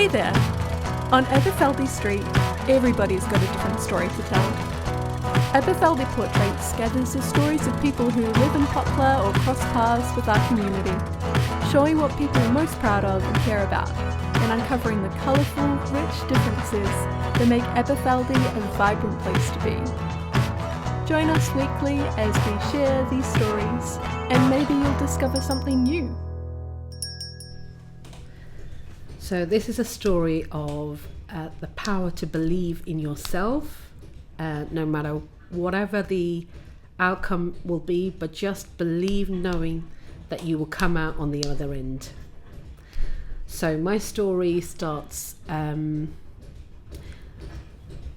Hey there! On Aberfeldy Street, everybody's got a different story to tell. Aberfeldy Portraits gathers the stories of people who live in Poplar or cross paths with our community, showing what people are most proud of and care about, and uncovering the colourful, rich differences that make Aberfeldy a vibrant place to be. Join us weekly as we share these stories, and maybe you'll discover something new. So this is a story of the power to believe in yourself, no matter whatever the outcome will be, but just believe knowing that you will come out on the other end. So my story starts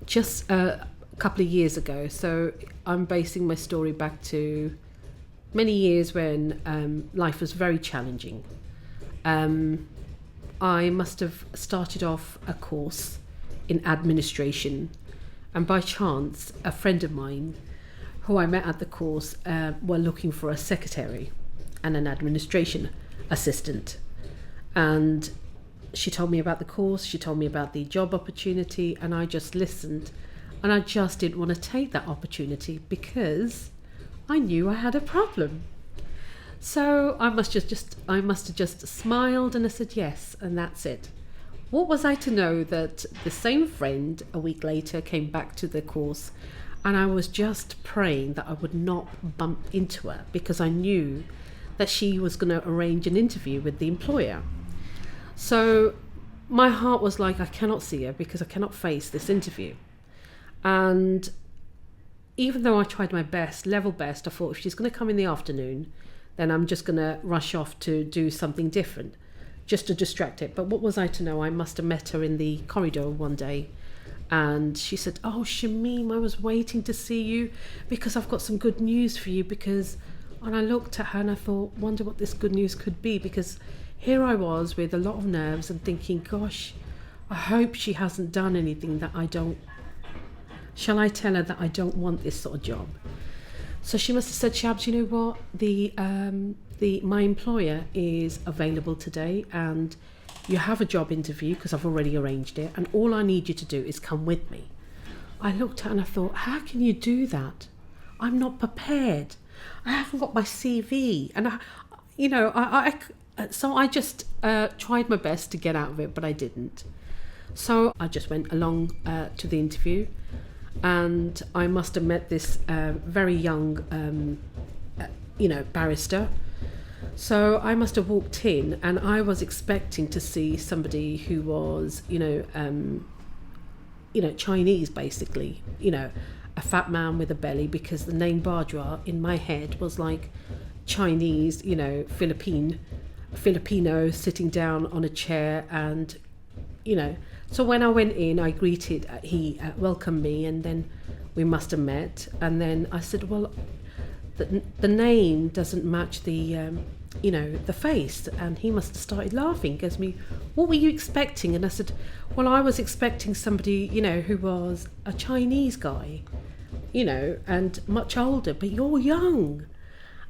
just a couple of years ago. So I'm basing my story back to many years when life was very challenging. I must have started off a course in administration, and by chance a friend of mine who I met at the course were looking for a secretary and an administration assistant, and she told me about the course, she told me about the job opportunity, and I just listened, and I just didn't want to take that opportunity because I knew I had a problem. So I must have just smiled, and I said yes, and that's it. What was I to know that the same friend a week later came back to the course, and I was just praying that I would not bump into her because I knew that she was going to arrange an interview with the employer. So my heart was like, I cannot see her because I cannot face this interview. And even though I tried my best, level best, I thought if she's going to come in the afternoon, then I'm just going to rush off to do something different, just to distract it. But what was I to know? I must have met her in the corridor one day, and she said, "Oh, Shamim, I was waiting to see you because I've got some good news for you." And I looked at her and I thought, wonder what this good news could be, because here I was with a lot of nerves and thinking, gosh, I hope she hasn't done anything that I don't. Shall I tell her that I don't want this sort of job? So she must have said, Shabz, you know what, my employer is available today and you have a job interview because I've already arranged it, and all I need you to do is come with me. I looked at her and I thought, how can you do that? I'm not prepared. I haven't got my CV. And so I just tried my best to get out of it, but I didn't. So I just went along to the interview. And I must have met this very young, barrister. So I must have walked in, and I was expecting to see somebody who was, Chinese, basically, a fat man with a belly, because the name Bardra in my head was like Chinese, Filipino sitting down on a chair, and, So when I went in, I greeted, he welcomed me, and then we must have met. And then I said, well, the name doesn't match the face. And he must have started laughing. He goes to me, what were you expecting? And I said, well, I was expecting somebody, who was a Chinese guy, and much older, but you're young.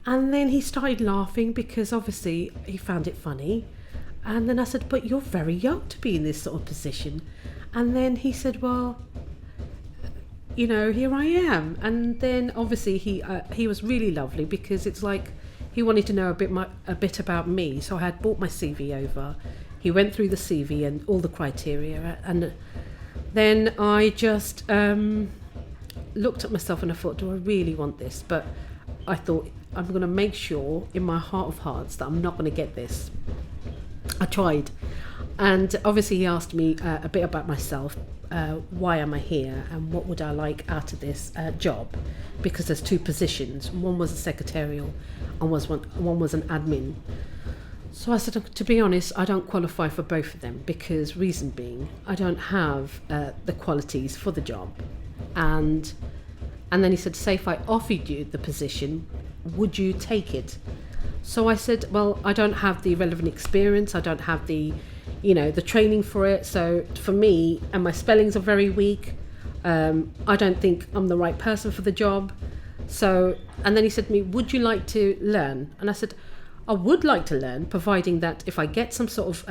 And then he started laughing because obviously he found it funny. And then I said, but you're very young to be in this sort of position. And then he said, well, here I am. And then obviously he was really lovely, because it's like he wanted to know a bit about me. So I had brought my CV over. He went through the CV and all the criteria. And then I just looked at myself and I thought, do I really want this? But I thought, I'm going to make sure in my heart of hearts that I'm not going to get this. I tried, and obviously he asked me a bit about myself, why am I here and what would I like out of this job, because there's two positions. One was a secretarial and one was an admin. So I said, to be honest, I don't qualify for both of them, because reason being, I don't have the qualities for the job. And then he said, say if I offered you the position, would you take it? So I said, well, I don't have the relevant experience. I don't have the training for it. So for me, and my spellings are very weak. I don't think I'm the right person for the job. So, and then he said to me, would you like to learn? And I said, I would like to learn, providing that if I get some sort of,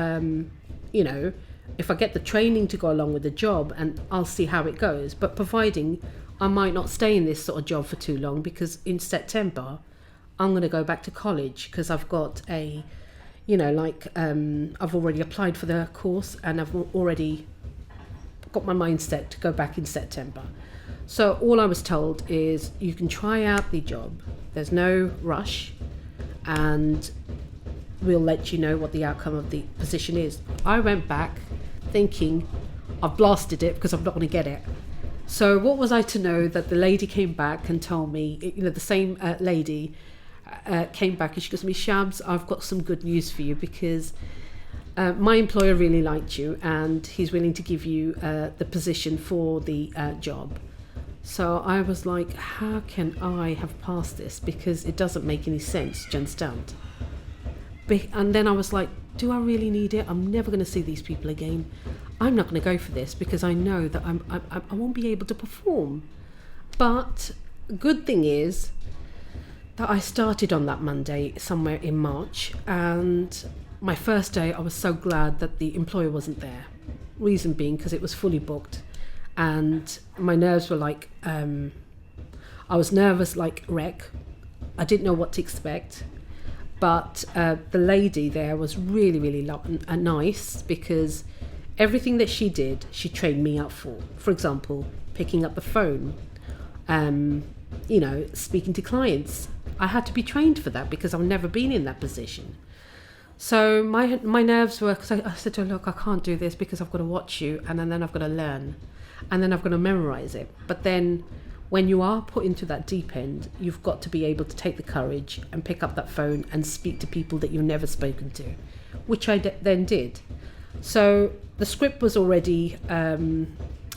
if I get the training to go along with the job, and I'll see how it goes. But providing I might not stay in this sort of job for too long, because in September I'm going to go back to college, because I've got a, I've already applied for the course, and I've already got my mindset to go back in September. So all I was told is you can try out the job. There's no rush, and we'll let you know what the outcome of the position is. I went back thinking I've blasted it because I'm not going to get it. So what was I to know that the lady came back and told me, the same lady came back and she goes to me, Shabz, I've got some good news for you, because my employer really liked you and he's willing to give you the position for the job. So I was like, how can I have passed this? Because it doesn't make any sense, do you understand? And then I was like, do I really need it? I'm never going to see these people again. I'm not going to go for this because I know that I won't be able to perform. But good thing is that I started on that Monday somewhere in March, and my first day I was so glad that the employer wasn't there. Reason being because it was fully booked, and my nerves were like, I was nervous like wreck. I didn't know what to expect. But the lady there was really, really nice, because everything that she did, she trained me up for. For example, picking up the phone, speaking to clients. I had to be trained for that because I've never been in that position. So my nerves were, because I said to her, look, I can't do this because I've got to watch you, and then I've got to learn, and then I've got to memorize it. But then when you are put into that deep end, you've got to be able to take the courage and pick up that phone and speak to people that you've never spoken to, which I then did. So the script was already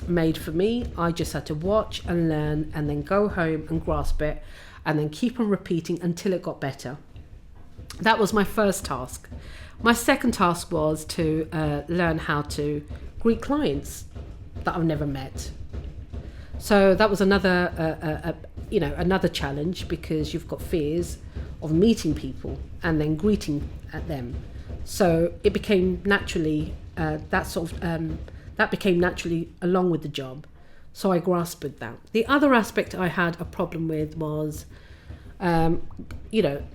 made for me. I just had to watch and learn, and then go home and grasp it, and then keep on repeating until it got better. That was my first task. My second task was to learn how to greet clients that I've never met. So that was another challenge, because you've got fears of meeting people and then greeting at them. So it became naturally that became naturally along with the job. So I grasped that. The other aspect I had a problem with was,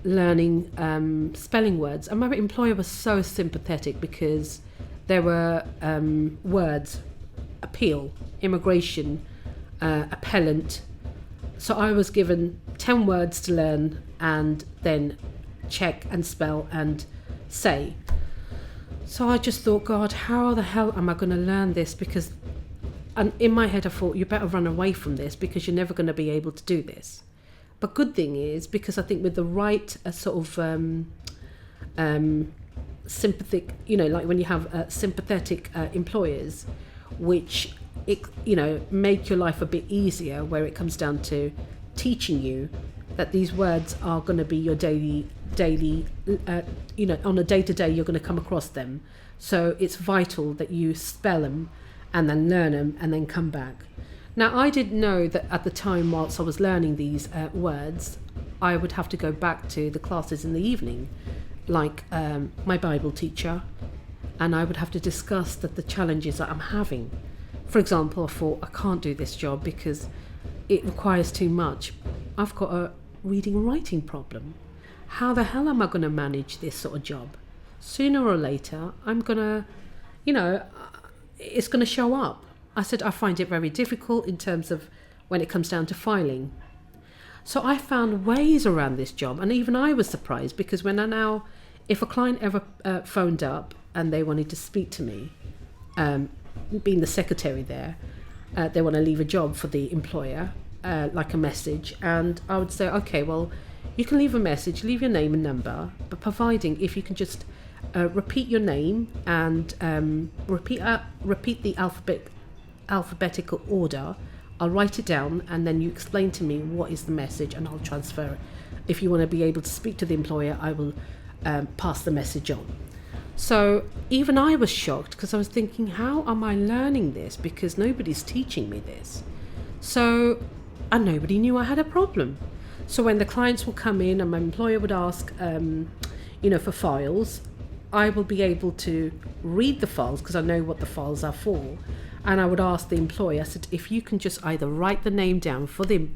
learning spelling words. And my employer was so sympathetic, because there were words, appeal, immigration, appellant. So I was given 10 words to learn and then check and spell and say. So I just thought, God, how the hell am I going to learn this? Because, and in my head I thought, you better run away from this, because you're never going to be able to do this. But good thing is, because I think with the right sympathetic, like when you have sympathetic employers, which make your life a bit easier, where it comes down to teaching you that these words are going to be your daily, on a day-to-day you're going to come across them. So it's vital that you spell them and then learn them and then come back. Now, I didn't know that at the time, whilst I was learning these words, I would have to go back to the classes in the evening, like my Bible teacher, and I would have to discuss the challenges that I'm having. For example, I thought, I can't do this job because it requires too much. I've got a reading and writing problem. How the hell am I going to manage this sort of job? Sooner or later, I'm going to, it's going to show up. I said, I find it very difficult in terms of when it comes down to filing. So I found ways around this job, and even I was surprised, because if a client ever phoned up and they wanted to speak to me, being the secretary there, they want to leave a job for the employer, like a message, and I would say, okay, well, you can leave a message, leave your name and number, but providing if you can just repeat your name and repeat the alphabetical order, I'll write it down, and then you explain to me what is the message, and I'll transfer it. If you want to be able to speak to the employer, I will pass the message on. So even I was shocked, because I was thinking, how am I learning this? Because nobody's teaching me this. So, and nobody knew I had a problem. So when the clients will come in and my employer would ask, for files, I will be able to read the files because I know what the files are for. And I would ask the employer, I said, if you can just either write the name down for the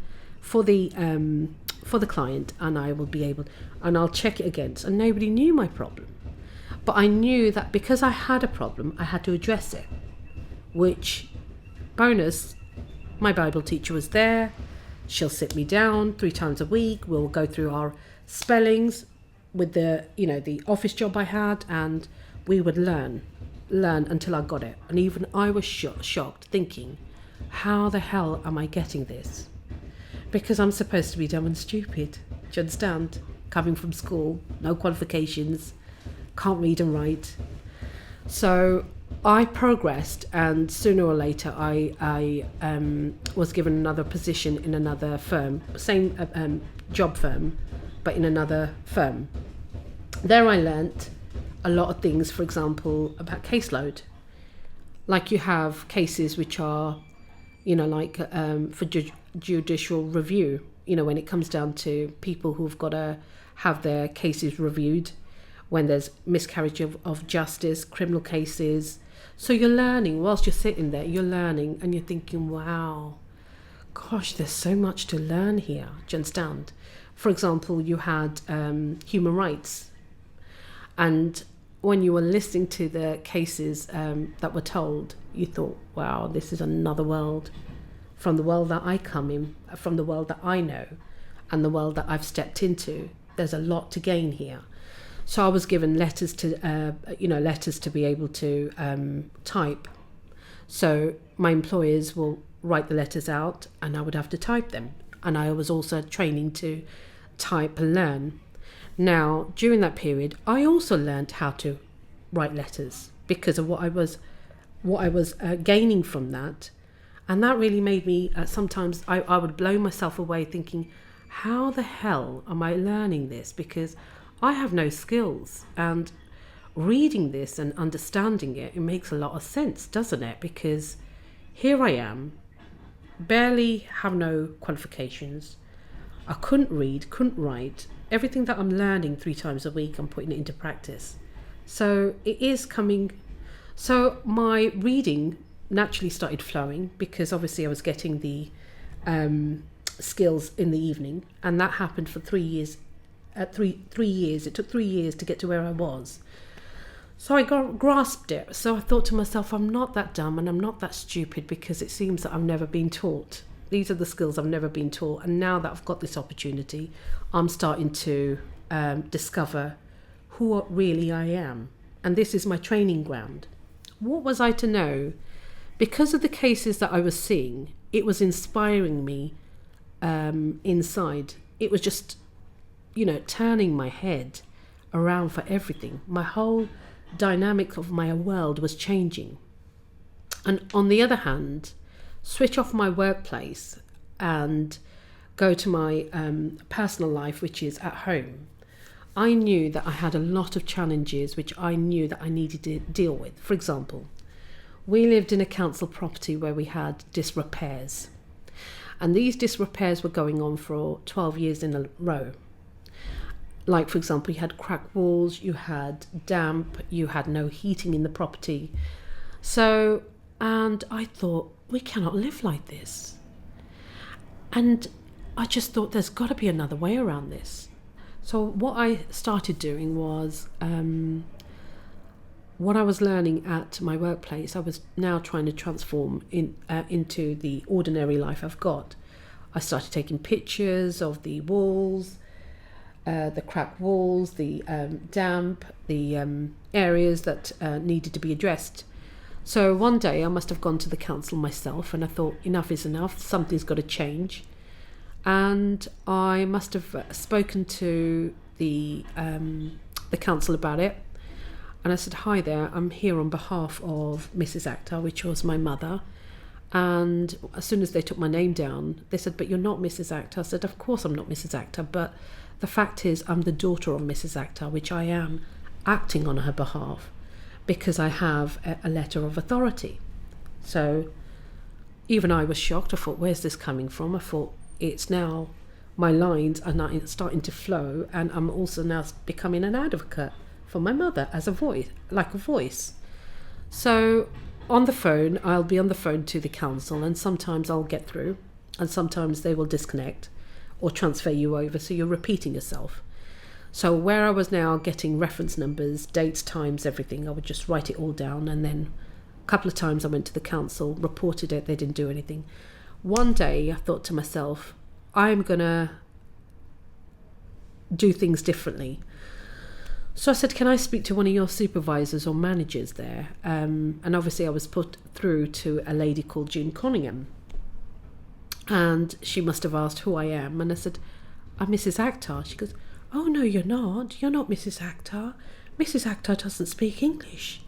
client, and I will be able, and I'll check it against. And nobody knew my problem. But I knew that because I had a problem, I had to address it. Which, bonus, my Bible teacher was there. She'll sit me down 3 times a week. We'll go through our spellings with the office job I had, and we would learn until I got it. And even I was shocked, thinking, how the hell am I getting this? Because I'm supposed to be dumb and stupid. Do you understand? Coming from school, no qualifications, can't read and write. So I progressed, and sooner or later I was given another position in another firm, same job firm, but in another firm. There I learnt a lot of things, for example, about caseload. Like you have cases which are, for judicial review, when it comes down to people who've got to have their cases reviewed, when there's miscarriage of justice, criminal cases. So you're learning, whilst you're sitting there, you're learning and you're thinking, wow, gosh, there's so much to learn here. Do you understand? For example, you had human rights. And when you were listening to the cases that were told, you thought, wow, this is another world from the world that I come in, from the world that I know, and the world that I've stepped into. There's a lot to gain here. So I was given letters to be able to type. So my employers will write the letters out, and I would have to type them. And I was also training to type and learn. Now, during that period, I also learned how to write letters because of what I was gaining from that. And that really made me, sometimes I would blow myself away thinking, how the hell am I learning this? Because I have no skills. And reading this and understanding it makes a lot of sense, doesn't it? Because here I am, barely have no qualifications. I couldn't read, couldn't write. Everything that I'm learning 3 times a week, I'm putting it into practice. So it is coming. So my reading naturally started flowing because obviously I was getting the skills in the evening, and that happened for 3 years. It took 3 years to get to where I was. So I grasped it. So I thought to myself, I'm not that dumb and I'm not that stupid, because it seems that I've never been taught. These are the skills I've never been taught. And now that I've got this opportunity, I'm starting to discover who really I am. And this is my training ground. What was I to know? Because of the cases that I was seeing, it was inspiring me inside. It was just, turning my head around for everything. My whole dynamic of my world was changing. And on the other hand, switch off my workplace and go to my personal life, which is at home. I knew that I had a lot of challenges which I knew that I needed to deal with. For example, we lived in a council property where we had disrepairs. And these disrepairs were going on for 12 years in a row. Like, for example, you had cracked walls, you had damp, you had no heating in the property. So, and I thought, we cannot live like this. And I just thought there's got to be another way around this. So what I started doing was, what I was learning at my workplace, I was now trying to transform into the ordinary life I've got. I started taking pictures of the walls, the cracked walls, the damp, the areas that needed to be addressed. So one day I must have gone to the council myself, and I thought, enough is enough, something's got to change. And I must have spoken to the council about it. And I said, hi there, I'm here on behalf of Mrs. Actor, which was my mother. And as soon as they took my name down, they said, but you're not Mrs. Actor. I said, of course I'm not Mrs. Actor, but the fact is I'm the daughter of Mrs. Actor, which I am acting on her behalf because I have a letter of authority. So even I was shocked. I thought, where's this coming from? I thought, it's now, my lines are now starting to flow, and I'm also now becoming an advocate for my mother as a voice, like a voice. So on the phone, I'll be on the phone to the council, and sometimes I'll get through, and sometimes they will disconnect or transfer you over, so you're repeating yourself. So where I was now getting reference numbers, dates, times, everything, I would just write it all down, and then a couple of times I went to the council, reported it, they didn't do anything. One day I thought to myself, I'm gonna do things differently. So I said, can I speak to one of your supervisors or managers there? And obviously I was put through to a lady called June Conningham. And she must have asked who I am. And I said, I'm Mrs. Akhtar. She goes, oh, no, you're not. You're not Mrs. Akhtar. Mrs. Akhtar doesn't speak English.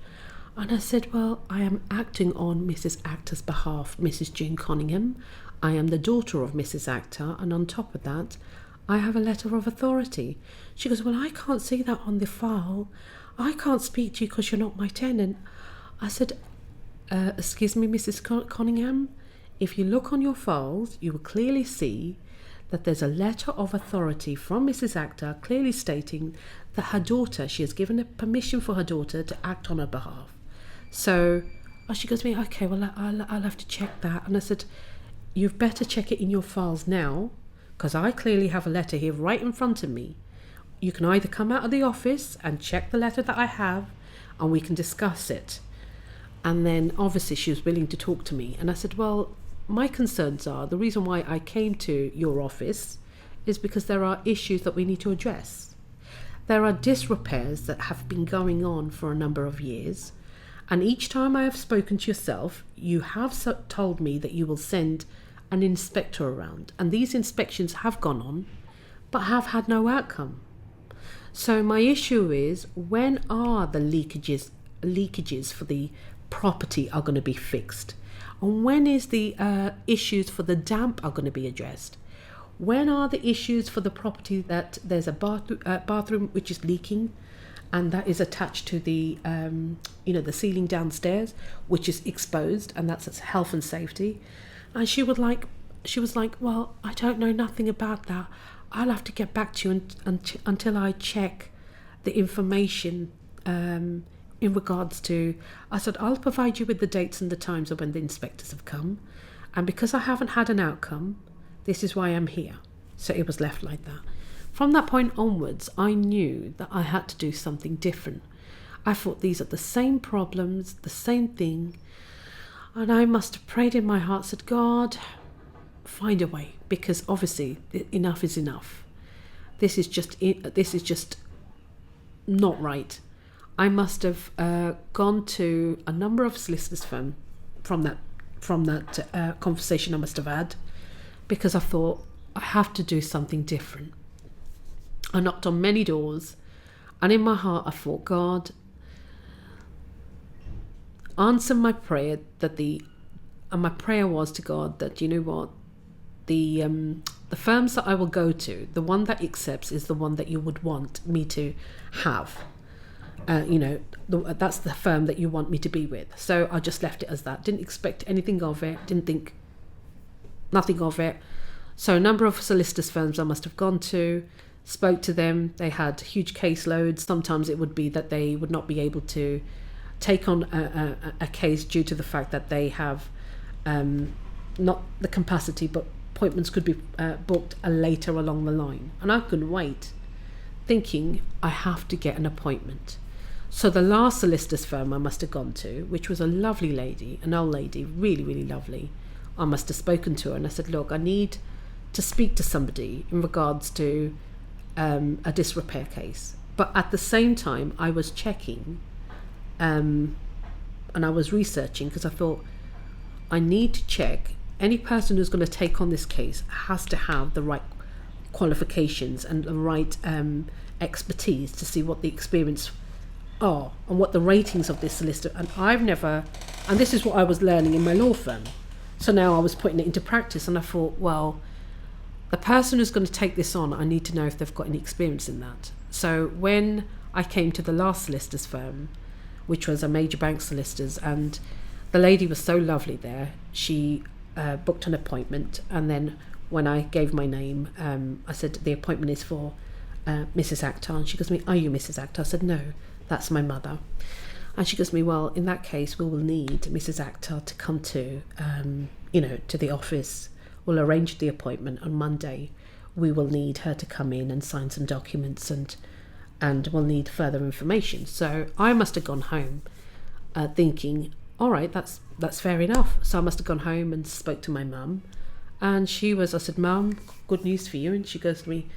And I said, well, I am acting on Mrs. Akhtar's behalf, Mrs. June Conningham. I am the daughter of Mrs. Akhtar. And on top of that, I have a letter of authority. She goes, well, I can't see that on the file. I can't speak to you because you're not my tenant. I said, excuse me, Mrs. Conningham, if you look on your files, you will clearly see that there's a letter of authority from Mrs. Akhtar clearly stating that her daughter, she has given a permission for her daughter to act on her behalf. So she goes to me, okay, well, I'll have to check that. And I said, you've better check it in your files now, because I clearly have a letter here right in front of me. You can either come out of the office and check the letter that I have, and we can discuss it. And then obviously she was willing to talk to me. And I said, well, my concerns are, the reason why I came to your office is because there are issues that we need to address. There are disrepairs that have been going on for a number of years. And each time I have spoken to yourself, you have told me that you will send an inspector around, and these inspections have gone on but have had no outcome. So my issue is, when are the leakages for the property are going to be fixed, and when is the issues for the damp are going to be addressed? When are the issues for the property that there's a bathroom which is leaking, and that is attached to the the ceiling downstairs, which is exposed, and that's health and safety? And she was like, well, I don't know nothing about that. I'll have to get back to you until I check the information in regards to. I said, I'll provide you with the dates and the times of when the inspectors have come. And because I haven't had an outcome, this is why I'm here. So it was left like that. From that point onwards, I knew that I had to do something different. I thought these are the same problems, the same thing. And I must have prayed in my heart, said, God, find a way, because obviously enough is enough. This is just not right. I must have gone to a number of solicitors' firms from that conversation I must have had, because I thought I have to do something different. I knocked on many doors, and in my heart I thought, God, answer my prayer. And my prayer was to God that, you know what, the firms that I will go to, the one that accepts is the one that you would want me to have. That's the firm that you want me to be with. So I just left it as that. Didn't expect anything of it. Didn't think nothing of it. So a number of solicitors' firms I must have gone to, spoke to them. They had huge caseloads. Sometimes it would be that they would not be able to take on a case due to the fact that they have not the capacity, but appointments could be booked later along the line. And I couldn't wait, thinking I have to get an appointment. So the last solicitor's firm I must have gone to, which was a lovely lady, an old lady, really, really lovely, I must have spoken to her and I said, look, I need to speak to somebody in regards to a disrepair case. But at the same time, I was checking and I was researching, because I thought I need to check any person who's going to take on this case has to have the right qualifications and the right expertise to see what the experience are and what the ratings of this solicitor. And this is what I was learning in my law firm. So now I was putting it into practice, and I thought, well, the person who's going to take this on, I need to know if they've got any experience in that. So when I came to the last solicitor's firm, which was a major bank solicitors, and the lady was so lovely there, she booked an appointment, and then when I gave my name, I said the appointment is for Mrs. Akhtar. And she goes to me, are you Mrs. Akhtar? I said, no, that's my mother. And she goes to me, well, in that case, we will need Mrs. Akhtar to come to, to the office. We'll arrange the appointment on Monday. We will need her to come in and sign some documents, and we'll need further information. So I must have gone home thinking, all right, that's fair enough. So I must have gone home and spoke to my mum. And I said, Mum, good news for you. And she goes to me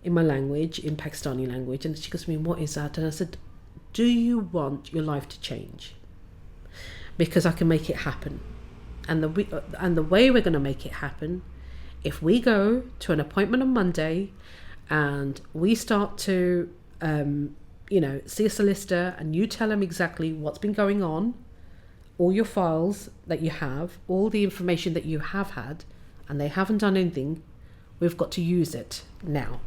in my language, in Pakistani language, and she goes to me, what is that? And I said, do you want your life to change? Because I can make it happen. And the way we're going to make it happen, if we go to an appointment on Monday and we start to, see a solicitor, and you tell them exactly what's been going on, all your files that you have, all the information that you have had, and they haven't done anything, we've got to use it now.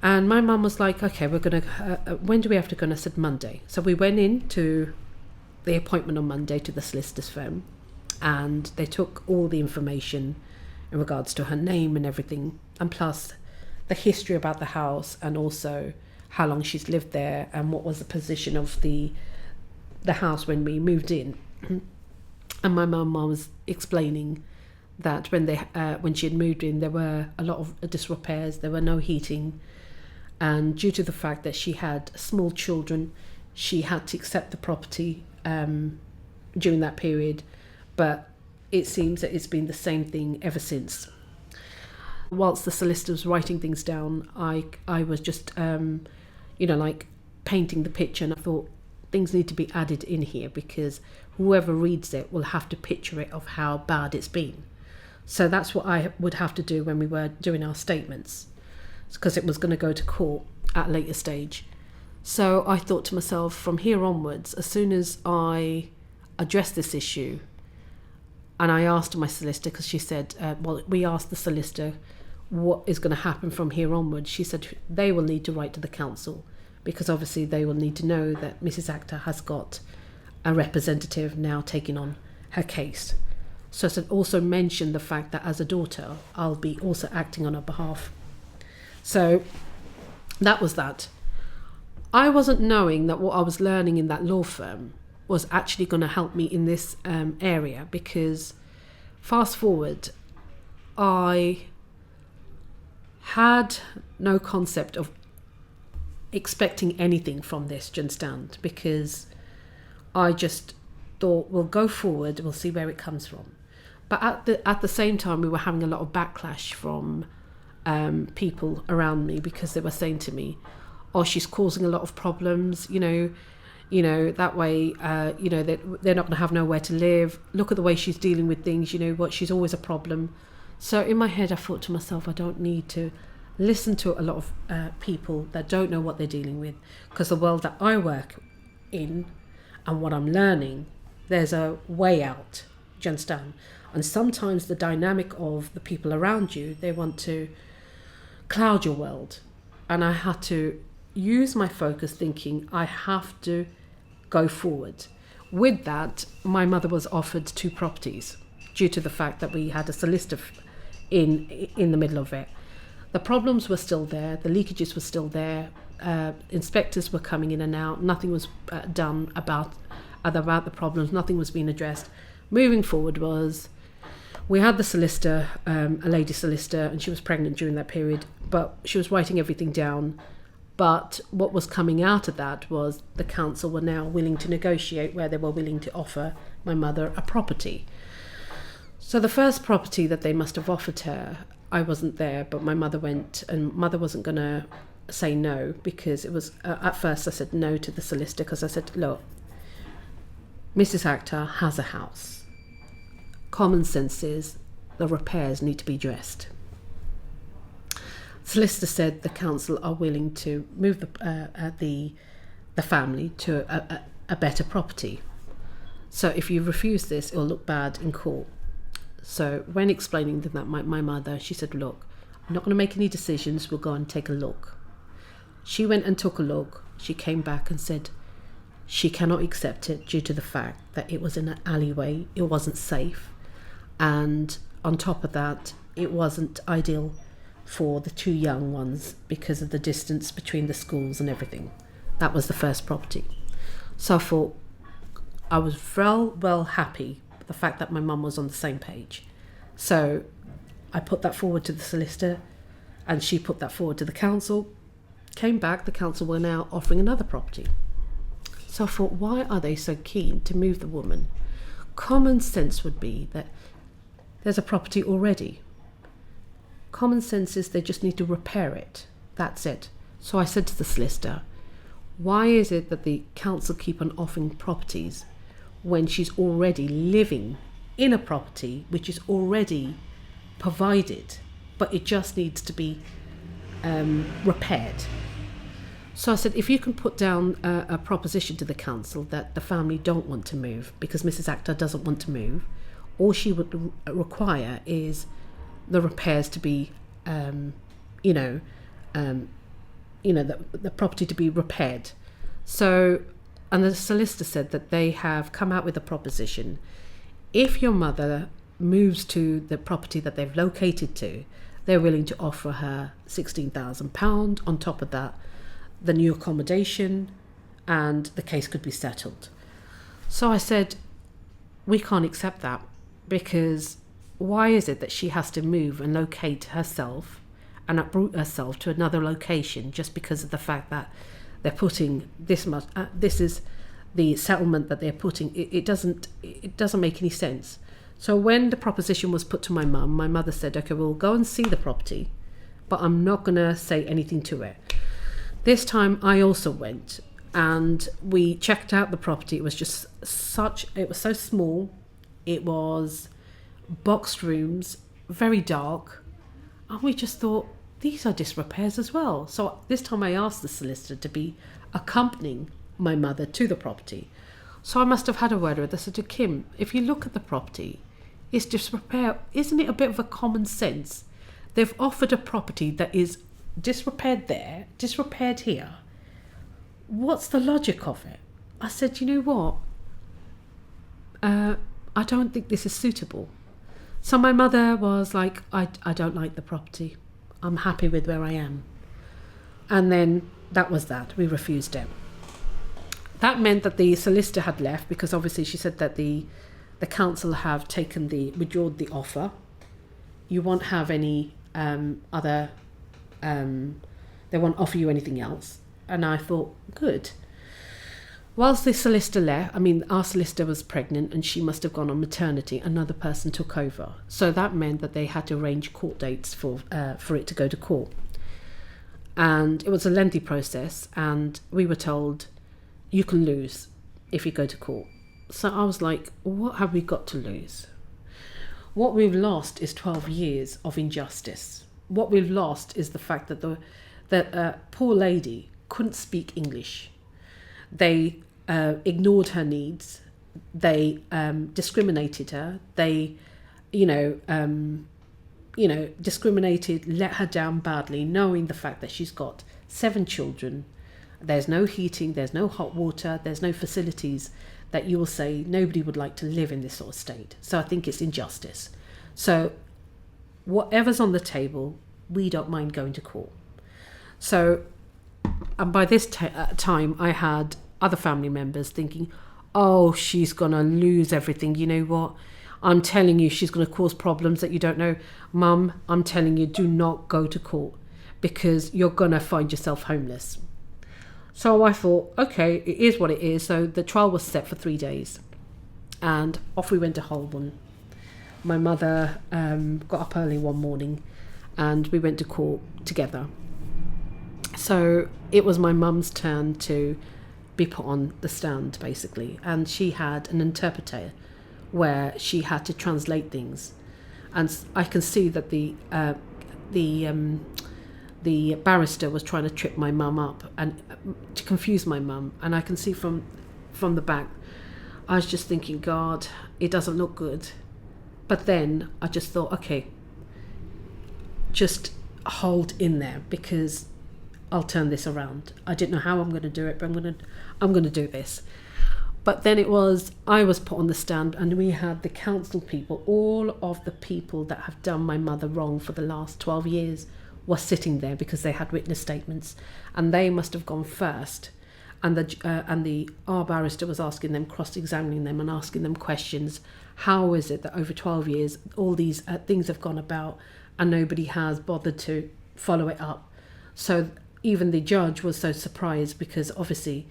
And my mum was like, okay, we're going to, when do we have to go? And I said, Monday. So we went in to the appointment on Monday to the solicitor's firm, and they took all the information in regards to her name and everything, and plus the history about the house, and also how long she's lived there, and what was the position of the house when we moved in. And my mum was explaining that when she had moved in, there were a lot of disrepairs, there were no heating, and due to the fact that she had small children, she had to accept the property during that period. But it seems that it's been the same thing ever since. Whilst the solicitor was writing things down, I was just painting the picture, and I thought things need to be added in here, because whoever reads it will have to picture it of how bad it's been. So that's what I would have to do when we were doing our statements, because it was going to go to court at a later stage. So I thought to myself, from here onwards, as soon as I address this issue, and I asked my solicitor, because she said, we asked the solicitor what is going to happen from here onwards. She said they will need to write to the council, because obviously they will need to know that Mrs. Akhtar has got a representative now taking on her case. So I said, also mention the fact that as a daughter, I'll be also acting on her behalf. So that was that. I wasn't knowing that what I was learning in that law firm was actually going to help me in this area, because fast forward, I had no concept of expecting anything from this, do you understand? Because I just thought, we'll go forward, we'll see where it comes from. But at the same time, we were having a lot of backlash from people around me, because they were saying to me, oh, she's causing a lot of problems, that way, they're not going to have nowhere to live. Look at the way she's dealing with things, she's always a problem. So in my head, I thought to myself, I don't need to listen to a lot of people that don't know what they're dealing with, because the world that I work in and what I'm learning, there's a way out, do you understand? And sometimes the dynamic of the people around you, they want to cloud your world. And I had to use my focus, thinking I have to go forward. With that, my mother was offered 2 properties due to the fact that we had a solicitor in the middle of it. The problems were still there, the leakages were still there, inspectors were coming in and out, nothing was done about the problems, nothing was being addressed. Moving forward was, we had the solicitor, a lady solicitor, and she was pregnant during that period, but she was writing everything down. But what was coming out of that was the council were now willing to negotiate, where they were willing to offer my mother a property. So the first property that they must have offered her, I wasn't there, but my mother went, and mother wasn't going to say no, because it was, at first I said no to the solicitor, because I said, look, Mrs. Akhtar has a house. Common sense is the repairs need to be addressed. Solicitor said the council are willing to move the family to a better property. So if you refuse this, it'll look bad in court. So when explaining to that my mother, she said, look, I'm not going to make any decisions, we'll go and take a look. She went and took a look. She came back and said she cannot accept it due to the fact that it was in an alleyway, it wasn't safe, and on top of that, it wasn't ideal for the two young ones because of the distance between the schools and everything. That was the first property. So I thought, I was well happy with the fact that my mum was on the same page. So I put that forward to the solicitor, and she put that forward to the council. Came back, the council were now offering another property. So I thought, why are they so keen to move the woman? Common sense would be that there's a property already. Common sense is they just need to repair it. That's it. So I said to the solicitor, why is it that the council keep on offering properties when she's already living in a property which is already provided, but it just needs to be repaired? So I said, if you can put down a proposition to the council that the family don't want to move because Mrs. Actor doesn't want to move, all she would require is the repairs to be, the property to be repaired. So, and the solicitor said that they have come out with a proposition. If your mother moves to the property that they've located to, they're willing to offer her £16,000. On top of that, the new accommodation, and the case could be settled. So I said, we can't accept that, because why is it that she has to move and locate herself and uproot herself to another location just because of the fact that they're putting this much, this is the settlement that they're putting, it doesn't make any sense. So when the proposition was put to my mum, my mother said, okay, we'll go and see the property, but I'm not going to say anything to it. This time I also went and we checked out the property. It was just it was so small. It was boxed rooms, very dark. And we just thought, these are disrepairs as well. So this time I asked the solicitor to be accompanying my mother to the property. So I must have had a word with her. I said to Kim, if you look at the property, it's disrepair. Isn't it a bit of a common sense? They've offered a property that is disrepaired there, disrepaired here. What's the logic of it? I said, you know what? I don't think this is suitable. So my mother was like, I don't like the property. I'm happy with where I am. And then that was that. We refused it. That meant that the solicitor had left, because obviously she said that the council have withdrawn the offer. You won't have any they won't offer you anything else. And I thought, good. Whilst the solicitor left, our solicitor was pregnant and she must have gone on maternity, another person took over. So that meant that they had to arrange court dates for it to go to court. And it was a lengthy process, and we were told, you can lose if you go to court. So I was like, what have we got to lose? What we've lost is 12 years of injustice. What we've lost is the fact that that poor lady couldn't speak English. They ignored her needs. They discriminated her. They, discriminated, let her down badly, knowing the fact that she's got 7 children. There's no heating, there's no hot water, there's no facilities that you will say nobody would like to live in this sort of state. So I think it's injustice. So whatever's on the table, we don't mind going to court. So, and by this time, I had other family members thinking, oh, she's going to lose everything. You know what? I'm telling you, she's going to cause problems that you don't know. Mum, I'm telling you, do not go to court, because you're going to find yourself homeless. So I thought, okay, it is what it is. So the trial was set for 3 days, and off we went to Holborn. My mother got up early one morning and we went to court together. So it was my mum's turn to be put on the stand, basically, and she had an interpreter where she had to translate things. And I can see that the barrister was trying to trip my mum up and to confuse my mum, and I can see from the back, I was just thinking, God, it doesn't look good. But then I just thought, okay, just hold in there, because I'll turn this around. I didn't know how I'm going to do it, but I'm going to do this. But then I was put on the stand, and we had the council people, all of the people that have done my mother wrong for the last 12 years was sitting there because they had witness statements, and they must have gone first. And our barrister was asking them, cross-examining them and asking them questions. How is it that over 12 years all these things have gone about and nobody has bothered to follow it up? So even the judge was so surprised, because obviously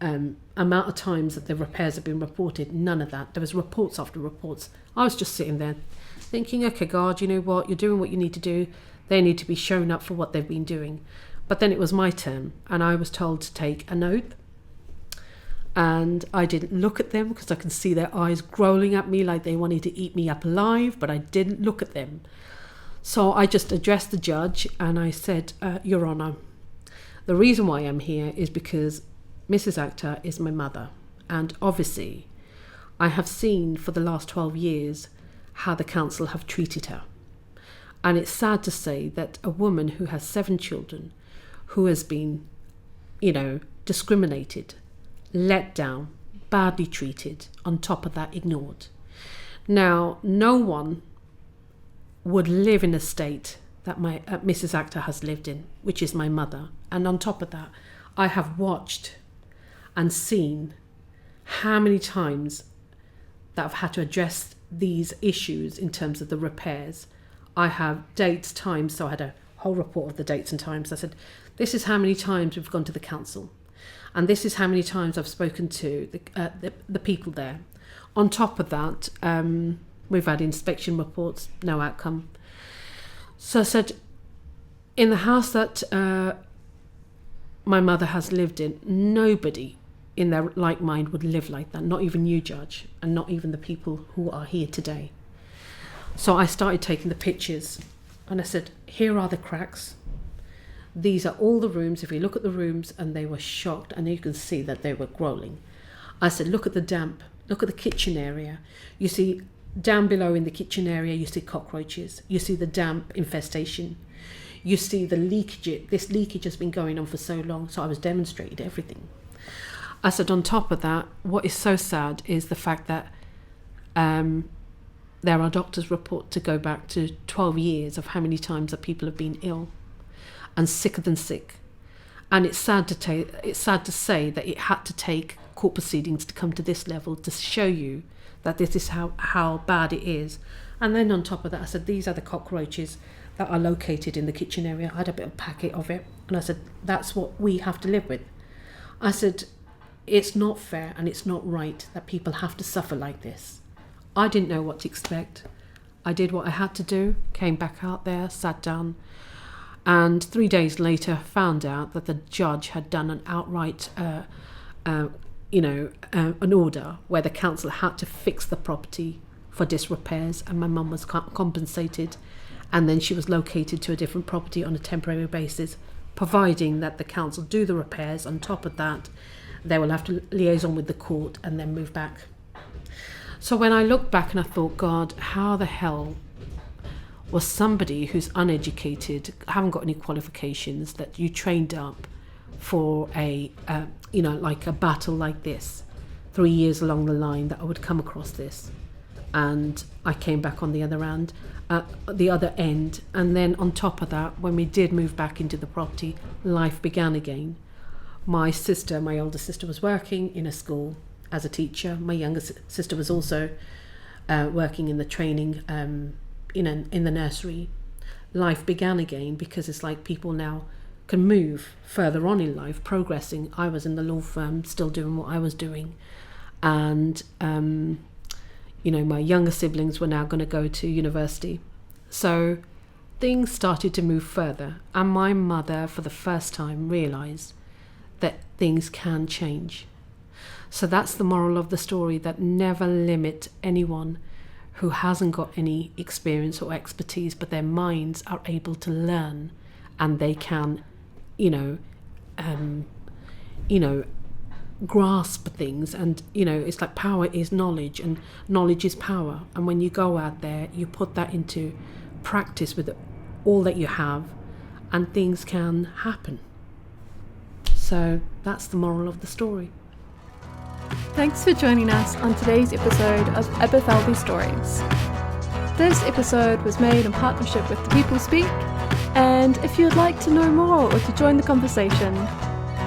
amount of times that the repairs have been reported, none of that. There was reports after reports. I was just sitting there thinking, okay, God, you know what? You're doing what you need to do. They need to be shown up for what they've been doing. But then it was my turn, and I was told to take an oath. And I didn't look at them because I can see their eyes growling at me like they wanted to eat me up alive, but I didn't look at them. So I just addressed the judge and I said, Your Honour, the reason why I'm here is because Mrs. Akhtar is my mother. And obviously, I have seen for the last 12 years how the council have treated her. And it's sad to say that a woman who has 7 children, who has been, discriminated, let down, badly treated, on top of that ignored. Now, no one would live in a state that my Mrs. Akhtar has lived in, which is my mother. And on top of that, I have watched and seen how many times that I've had to address these issues in terms of the repairs. I have dates, times, so I had a whole report of the dates and times. I said, this is how many times we've gone to the council, and this is how many times I've spoken to the people there. On top of that, we've had inspection reports, no outcome. So I said, in the house that my mother has lived in, nobody in their like mind would live like that, not even you, Judge, and not even the people who are here today. So I started taking the pictures, and I said, here are the cracks. These are all the rooms. If you look at the rooms, and they were shocked, and you can see that they were growling. I said, look at the damp. Look at the kitchen area. You see down below in the kitchen area, you see cockroaches. You see the damp infestation. You see the leakage. This leakage has been going on for so long. So I was demonstrating everything. I said, on top of that, what is so sad is the fact that there are doctors' report to go back to 12 years of how many times that people have been ill and sicker than sick. And it's sad to say that it had to take court proceedings to come to this level to show you that this is how bad it is. And then on top of that, I said, these are the cockroaches that are located in the kitchen area. I had a bit of packet of it. And I said, that's what we have to live with. I said, it's not fair and it's not right that people have to suffer like this. I didn't know what to expect. I did what I had to do, came back out there, sat down, and 3 days later found out that the judge had done an outright, an order where the council had to fix the property for disrepairs, and my mum was compensated, and then she was located to a different property on a temporary basis, providing that the council do the repairs. On top of that, they will have to liaison with the court and then move back. So when I looked back and I thought, God, how the hell was somebody who's uneducated, haven't got any qualifications, that you trained up for a battle like this, 3 years along the line, that I would come across this? And I came back on the other end. And then on top of that, when we did move back into the property, life began again. My older sister, was working in a school as a teacher. My younger sister was also working in the training in the nursery. Life began again, because it's like people now can move further on in life, progressing. I was in the law firm, still doing what I was doing. And, my younger siblings were now going to go to university. So things started to move further. And my mother, for the first time, realised that things can change. So that's the moral of the story, that never limit anyone who hasn't got any experience or expertise, but their minds are able to learn, and they can, grasp things. And, it's like power is knowledge, and knowledge is power. And when you go out there, you put that into practice with all that you have, and things can happen. So that's the moral of the story. Thanks for joining us on today's episode of Aberfeldy Stories. This episode was made in partnership with The People Speak And if you'd like to know more or to join the conversation,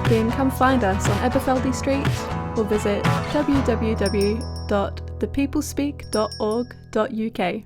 then come find us on Aberfeldy Street or visit www.thepeoplespeak.org.uk.